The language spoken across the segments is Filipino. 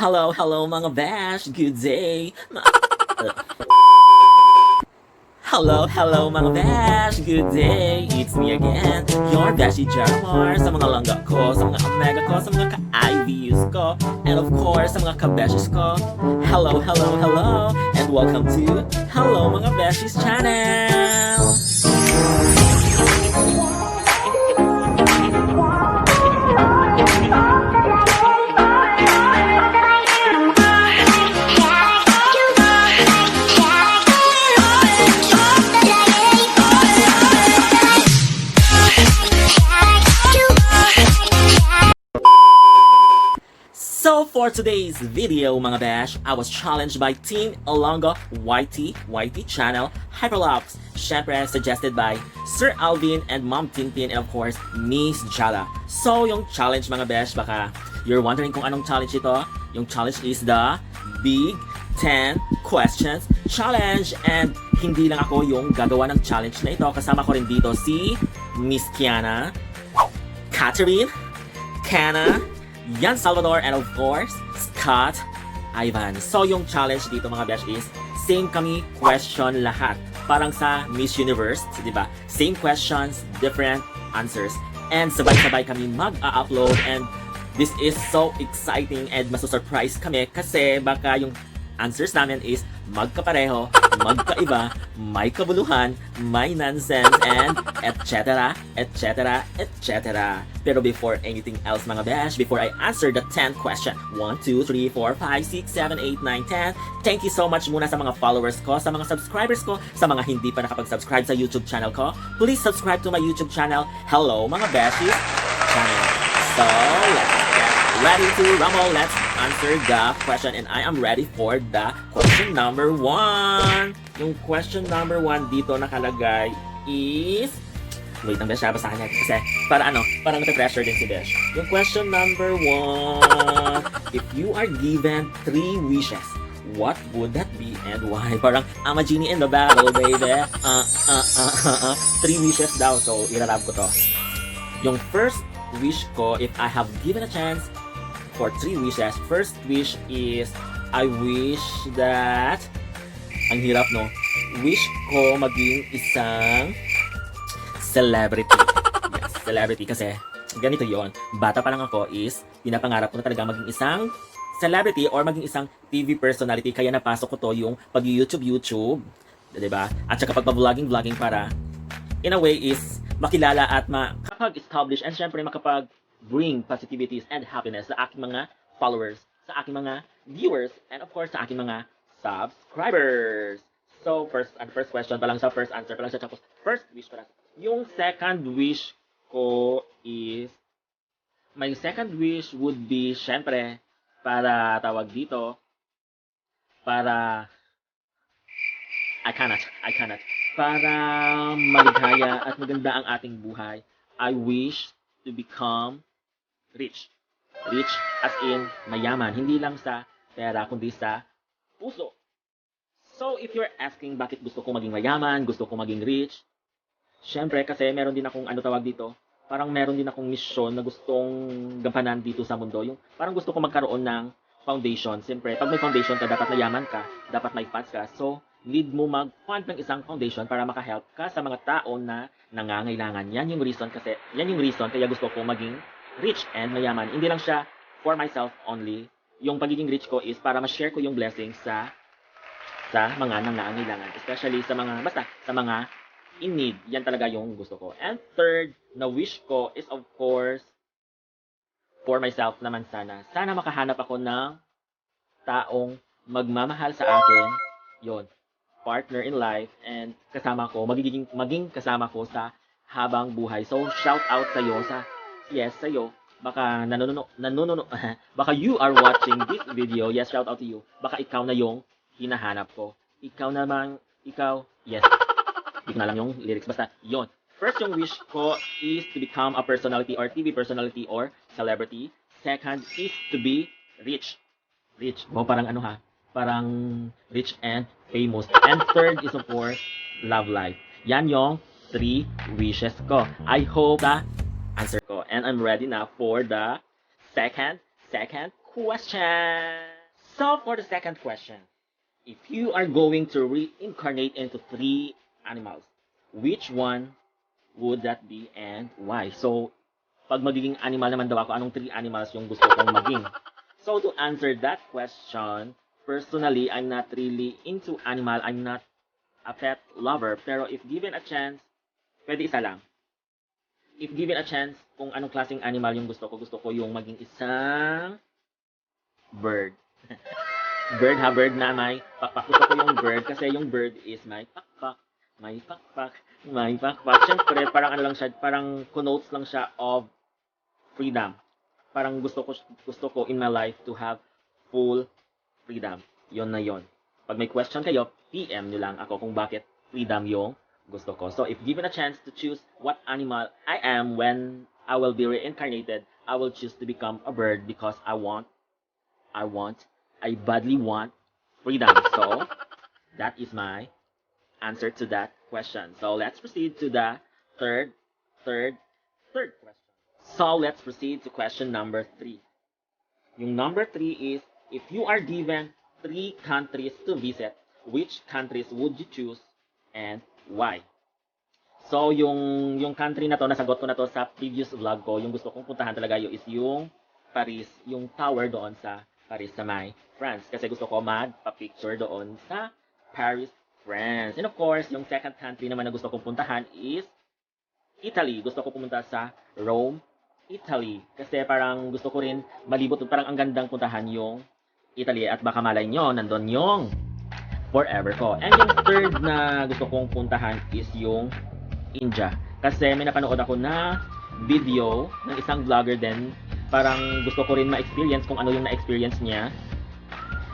Hello mga Besh, good day. Hello mga Besh, good day. It's me again, your Beshi Geramar. Sa mga langga ko, sa mga omega ko, sa mga ka-IVUs ko, and of course, sa mga ka-Beshes ko. Hello, and welcome to Hello mga Beshies channel. So for today's video mga Besh, I was challenged by Team Ilonggo Ytc channel Hyperlapse, syempre suggested by Sir Alvin and Maam Tin and of course Miss Jala. So yung challenge mga Besh, baka you're wondering kung anong challenge ito. Yung challenge is the Big 10 Questions Challenge, and hindi lang ako yung gagawa ng challenge na ito. Kasama ko rin dito si Miss Kiana, Catherine, Kana, Yan Salvador, and of course, Scott Ivan. So yung challenge dito mga Besh is same kami question lahat. Parang sa Miss Universe, di ba? Same questions, different answers. And sabay-sabay kami mag-upload, and this is so exciting and masu-surprise kami kasi baka yung answers namin is magkapareho, magkaiba, may kabuluhan, may nonsense, and etc. Pero before anything else mga Besh, before I answer the 10th question, 1, 2, 3, 4, 5, 6, 7, 8, 9, 10, thank you so much muna sa mga followers ko, sa mga subscribers ko, sa mga hindi pa nakapag-subscribe sa YouTube channel ko. Please subscribe to my YouTube channel, Hello mga Beshies channel. So, let's get ready to rumble. Let's answer the question, and I am ready for the question number 1. Yung question number 1 dito nakalagay is, wait lang Besh, basahin natin kasi parang nape-pressure din si Besh. Yung question number 1, if you are given 3 wishes, what would that be and why? Parang I'm a genie in the bottle, baby. 3 wishes daw, so ilalab ko to. Yung first wish ko, if I have given a chance for 3 wishes, first wish is I wish that, ang hirap no, wish ko maging isang celebrity. Yes, celebrity kasi ganito yon. Bata pa lang ako is pinapangarap ko na talaga maging isang celebrity or maging isang TV personality, kaya napasok ko to yung pag-YouTube, 'di ba? At saka pag-vlogging para in a way is makilala at makapag-establish and syempre makapag-bring positivities and happiness sa aking mga followers, sa aking mga viewers, and of course sa aking mga subscribers. So first question pa lang sa first answer pa lang siya, tapos first wish pa lang. Yung second wish ko is, my second wish would be syempre para tawag dito, para I cannot. Para maligaya at maganda ang ating buhay, I wish to become rich. Rich as in mayaman. Hindi lang sa pera, kundi sa puso. So, if you're asking bakit gusto ko maging mayaman, gusto ko maging rich, syempre kasi meron din akong tawag dito, parang meron din akong mission na gustong gampanan dito sa mundo. Yung parang gusto ko magkaroon ng foundation. Siyempre, pag may foundation ka, dapat mayaman ka, dapat may funds ka. So, need mo mag-fund ng isang foundation para maka-help ka sa mga tao na nangangailangan. Yan yung reason kaya gusto ko maging rich and mayaman. Hindi lang siya for myself only. Yung pagiging rich ko is para ma-share ko yung blessings sa mga nangangailangan, especially sa mga in need. Yan talaga yung gusto ko. And third na wish ko is of course for myself naman sana. Sana makahanap ako ng taong magmamahal sa akin. Yon, partner in life, and maging kasama ko sa habang buhay. So shout out sa iyo sa'yo. Baka baka you are watching this video. Yes, shout out to you. Baka ikaw na yung hinahanap ko. Yes. Hindi ko na lang yung lyrics, basta yon. First yung wish ko is to become a personality or TV personality or celebrity. Second is to be rich. Oh, parang parang rich and famous. And third is of course love life. Yan yung 3 wishes ko. I hope the answer ko. And I'm ready now for the second question. So for the second question, if you are going to reincarnate into 3 animals, which one would that be and why? So, pag magiging animal naman daw ako, anong 3 animals yung gusto kong maging? So, to answer that question, personally, I'm not really into animal. I'm not a pet lover. Pero if given a chance, pwede isa lang. If given a chance, kung anong klaseng animal yung gusto ko yung maging isang bird. Bird na may pakpak. Gusto ko yung bird kasi yung bird is may pakpak, may pakpak, may pakpak. Siyempre, parang ano lang siya, parang connotes lang siya of freedom. Parang gusto ko in my life to have full freedom. Yon na yon. Pag may question kayo, PM nyo lang ako kung bakit freedom yung gusto ko. So, if given a chance to choose what animal I am when I will be reincarnated, I will choose to become a bird because I badly want freedom. So, that is my answer to that question. So, let's proceed to the third question. So, let's proceed to question number 3. Yung number 3 is, if you are given 3 countries to visit, which countries would you choose and why? So, yung country na to, nasagot ko na to sa previous vlog ko, yung gusto kong puntahan talaga is yung Paris, yung tower doon sa Paris sa may France. Kasi gusto ko magpa-picture doon sa Paris, France. And of course, yung second country naman na gusto kong puntahan is Italy. Gusto ko pumunta sa Rome, Italy. Kasi parang gusto ko rin malibot, parang ang gandang puntahan yung Italy. At baka malay nyo, nandun yung forever ko. And yung third na gusto kong puntahan is yung India. Kasi may napanood ako na video ng isang vlogger din. Parang gusto ko rin ma-experience kung ano yung na-experience niya.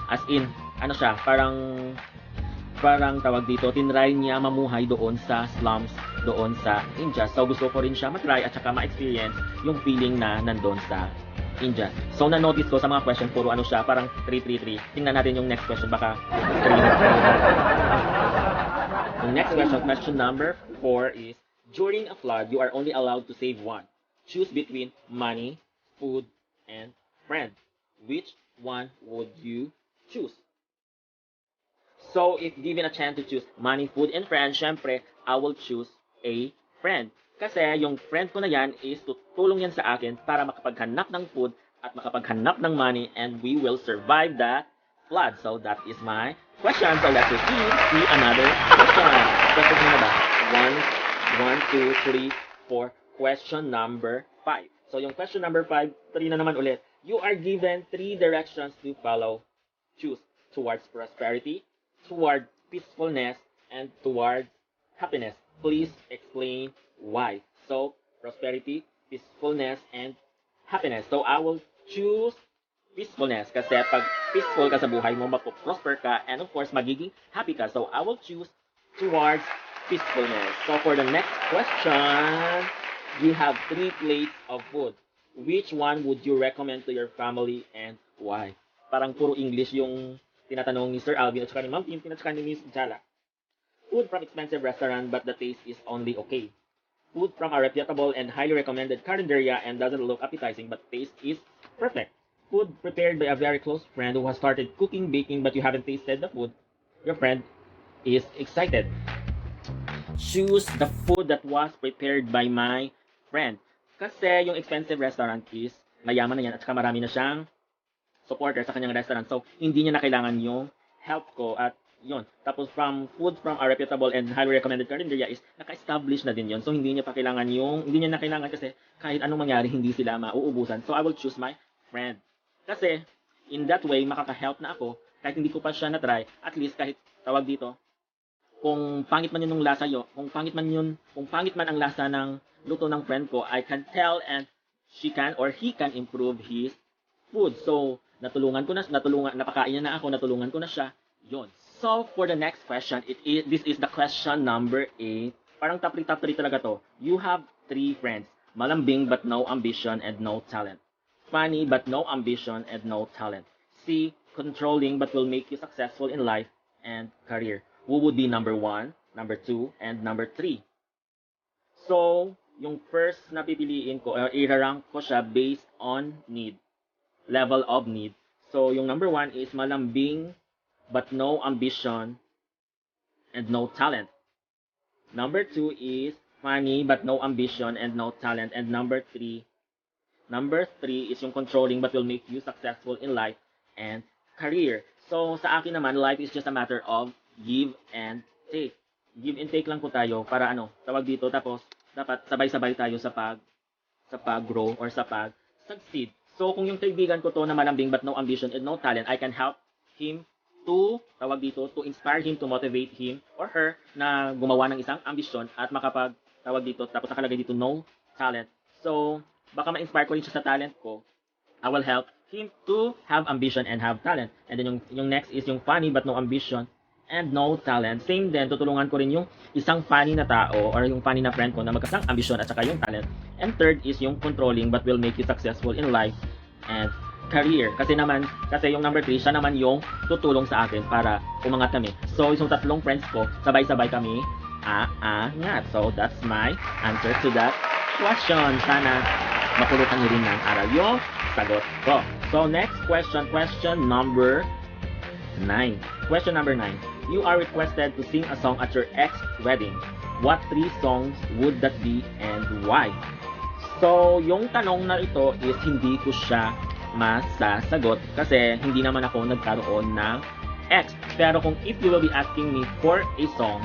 As in, ano siya, parang tawag dito, tinry niya mamuhay doon sa slums doon sa India. So gusto ko rin siya matry at saka ma-experience yung feeling na nandun sa India. So na-notice ko sa mga question, puro ano siya, parang 333. Tingnan natin yung next question, baka 3. The next question number 4 is, during a flood, you are only allowed to save one. Choose between money, food, and friend. Which one would you choose? So, if given a chance to choose money, food, and friend, syempre, I will choose a friend. Kasi yung friend ko na yan is tutulong yan sa akin para makapaghanap ng food at makapaghanap ng money, and we will survive that flood. So, that is my question. So, let's proceed to another question. Question na ba? 1, 2, 3, 4. Question number 5. So, yung question number 5, 3 na naman ulit. You are given 3 directions to follow. Choose towards prosperity, toward peacefulness, and toward happiness. Please explain why. So, prosperity, peacefulness, and happiness. So, I will choose peacefulness kasi pag peaceful ka sa buhay mo, mapoprosper ka, and of course, magiging happy ka. So, I will choose towards peacefulness. So, for the next question, you have 3 plates of food. Which one would you recommend to your family and why? Parang puro English yung tinatanong ni Sir Alvin at saka ni Maam Tin at saka ni Miss Jala. Food from expensive restaurant but the taste is only okay. Food from a reputable and highly recommended carinderia and doesn't look appetizing but taste is perfect. Food prepared by a very close friend who has started cooking, baking but you haven't tasted the food. Your friend is excited. Choose the food that was prepared by my friend. Kasi yung expensive restaurant is mayaman na yan at saka marami na siyang supporter sa kanyang restaurant. So, hindi niya na kailangan yung help ko at yun. Tapos food from a reputable and highly recommended carinderia is naka-establish na din yun. So, hindi niya na kailangan kasi kahit anong mangyari, hindi sila mauubusan. So, I will choose my friend. Kasi, in that way, makaka-help na ako kahit hindi ko pa siya na-try. At least, kahit tawag dito, kung pangit man yun ng lasa kung pangit man ang lasa ng luto ng friend ko, I can tell and she can or he can improve his food. So, napakain niya na ako, natulungan ko na siya. Yun. So, for the next question, this is the question number 8. Parang top 3 talaga to. You have 3 friends. Malambing but no ambition and no talent. Funny but no ambition and no talent. C, controlling but will make you successful in life and career. Who would be number 1, number 2, and number 3? So, yung first na pipiliin ko, i-rank ko siya based on need. level of need. So, yung number 1 is malambing but no ambition and no talent. Number 2 is funny but no ambition and no talent. And number 3 is yung controlling but will make you successful in life and career. So, sa akin naman, life is just a matter of give and take. Give and take lang po tayo para tawag dito. Tapos, dapat sabay-sabay tayo sa pag-grow or sa pag-succeed. So, kung yung kaibigan ko to na malambing but no ambition and no talent, I can help him to, tawag dito, to inspire him, to motivate him or her na gumawa ng isang ambisyon at tawag dito, tapos nakalagay dito, no talent. So, baka ma-inspire ko rin siya sa talent ko. I will help him to have ambition and have talent. And then yung next is yung funny but no ambition and no talent. Same din, tutulungan ko rin yung isang funny na tao or yung funny na friend ko na magkasang ambition at saka yung talent. And third is yung controlling but will make you successful in life and career. Kasi yung number 3, siya naman yung tutulong sa akin para umangat kami. So, yung tatlong friends ko, sabay-sabay kami aangat. So, that's my answer to that question. Sana mapulutan nyo rin ng aral yung sagot ko. So, next question number 9. Question number 9. You are requested to sing a song at your ex wedding. What 3 songs would that be and why? So, yung tanong na ito is hindi ko siya masasagot kasi hindi naman ako nagkaroon ng ex. Pero kung if you will be asking me for a song,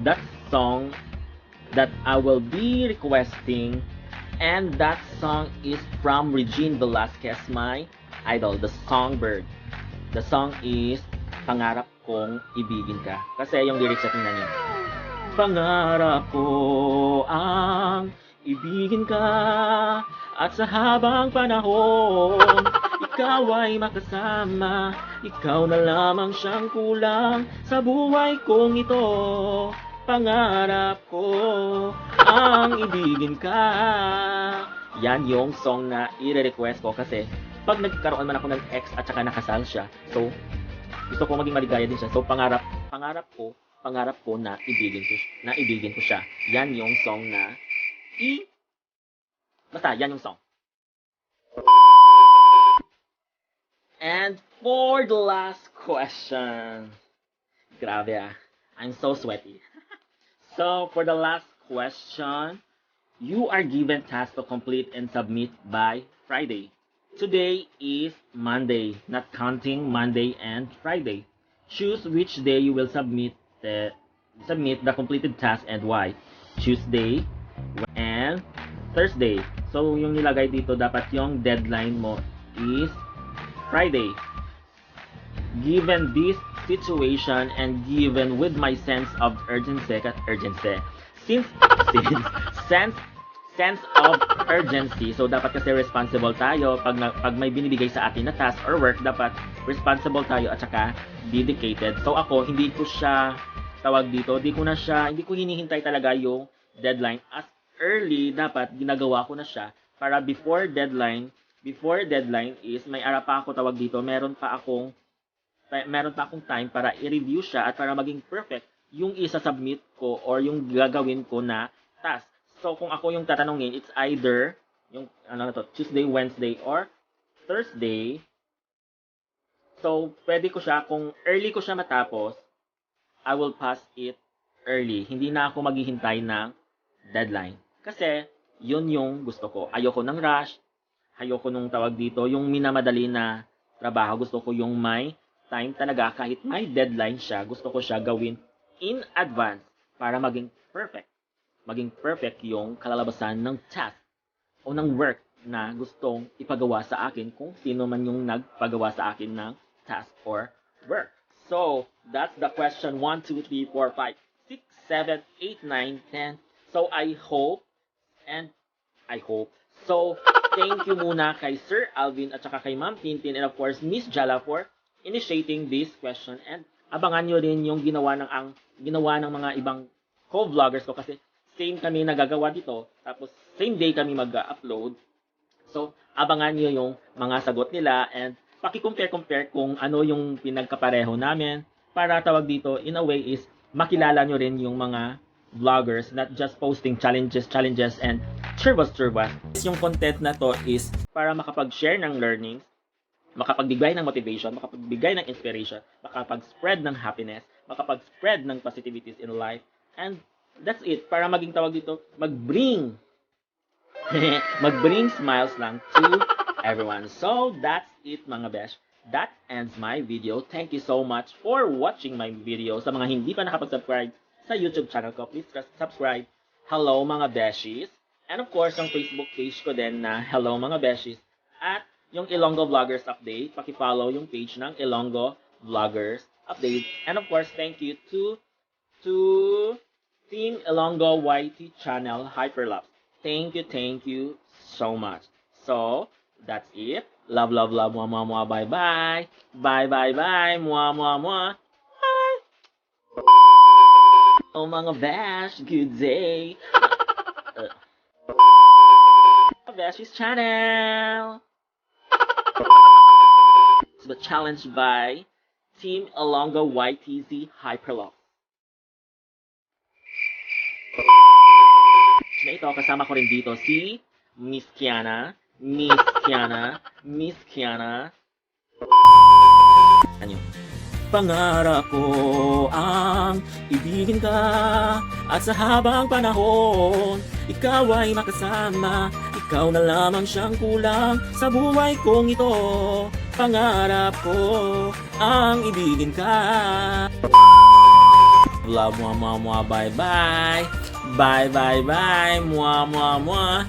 that song that I will be requesting, and that song is from Regine Velasquez, my idol, the songbird. The song is Pangarap Kong Ibigin Ka. Kasi yung lyrics na tingnan niyo. Pangarap ko ang ibigin ka at sa habang panahon ikaw ay makasama. Ikaw na lamang siyang kulang sa buhay kong ito. Pangarap ko ang ibigin ka. Yan yung song na i-request ko kasi pag nagkaroon man ako ng ex at saka nakasal siya, so gusto ko maging maligaya din siya. So pangarap ko na ibigin ko siya. Yan yung song na basta yan yung song. And for the last question, grabe I'm so sweaty. So for the last question, you are given tasks to complete and submit by Friday. Today is Monday, not counting Monday and Friday. Choose which day you will submit the completed task and why. Tuesday and Thursday. So yung nilagay dito, dapat yung deadline mo is Friday. Given this situation and given with my sense of sense of urgency. So, dapat kasi responsible tayo. Pag may binibigay sa atin na task or work, dapat responsible tayo at saka dedicated. So, ako, hindi ko hinihintay talaga yung deadline. As early, dapat ginagawa ko na siya para before deadline is may ara pa ako meron pa akong time para i-review siya at para maging perfect yung isa-submit ko or yung gagawin ko na task. So, kung ako yung tatanungin, it's either yung Tuesday, Wednesday, or Thursday. So, pwede ko siya, kung early ko siya matapos, I will pass it early. Hindi na ako maghihintay ng deadline. Kasi, yun yung gusto ko. Ayoko ng rush. Ayoko nung yung minamadali na trabaho. Gusto ko yung may time talaga. Kahit may deadline siya, gusto ko siya gawin in advance para maging perfect. Maging perfect yung kalalabasan ng task o ng work na gustong ipagawa sa akin kung sino man yung nagpagawa sa akin ng task or work. So, that's the question 1, 2, 3, 4, 5, 6, 7, 8, 9, 10. So, I hope. So, thank you muna kay Sir Alvin at saka kay Maam Tin and of course, Miss Jala for initiating this question. And abangan nyo rin yung ginawa ng mga ibang co-vloggers ko kasi same kami nagagawa dito, tapos same day kami mag-upload. So, abangan nyo yung mga sagot nila and paki-compare kung ano yung pinagkapareho namin para in a way is makilala nyo rin yung mga vloggers, not just posting challenges and sure what. Yung content na to is para makapag-share ng learnings, makapagbigay ng motivation, makapagbigay ng inspiration, makapag-spread ng happiness, makapag-spread ng positivities in life, and that's it. Para maging tawag dito, mag-bring smiles lang to everyone. So, that's it mga besh. That ends my video. Thank you so much for watching my video. Sa mga hindi pa nakapag-subscribe sa YouTube channel ko, please subscribe. Hello mga beshies. And of course, yung Facebook page ko din na Hello mga beshies. At yung Ilonggo Vloggers Update. Paki-follow yung page ng Ilonggo Vloggers Update. And of course, thank you to Team Ilonggo Ytc Channel Hyperlapse. Thank you so much. So, that's it. Love, mwah, mwah, mwah, bye, bye. Bye, mwah, mwah, mwah. Bye. Oh, mga bash, good day. Bash's channel. It's the challenge by Team Ilonggo Ytc Hyperlapse. Na ito, kasama ko rin dito si Miss Kiana. Ano? Pangarap ko ang ibigin ka at sa habang panahon ikaw ay makasama, ikaw na lamang siyang kulang sa buhay kong ito. Pangarap ko ang ibigin ka. Love, mwah, mwah, mwah, bye, bye. Bye, mwah, mwah, mwah.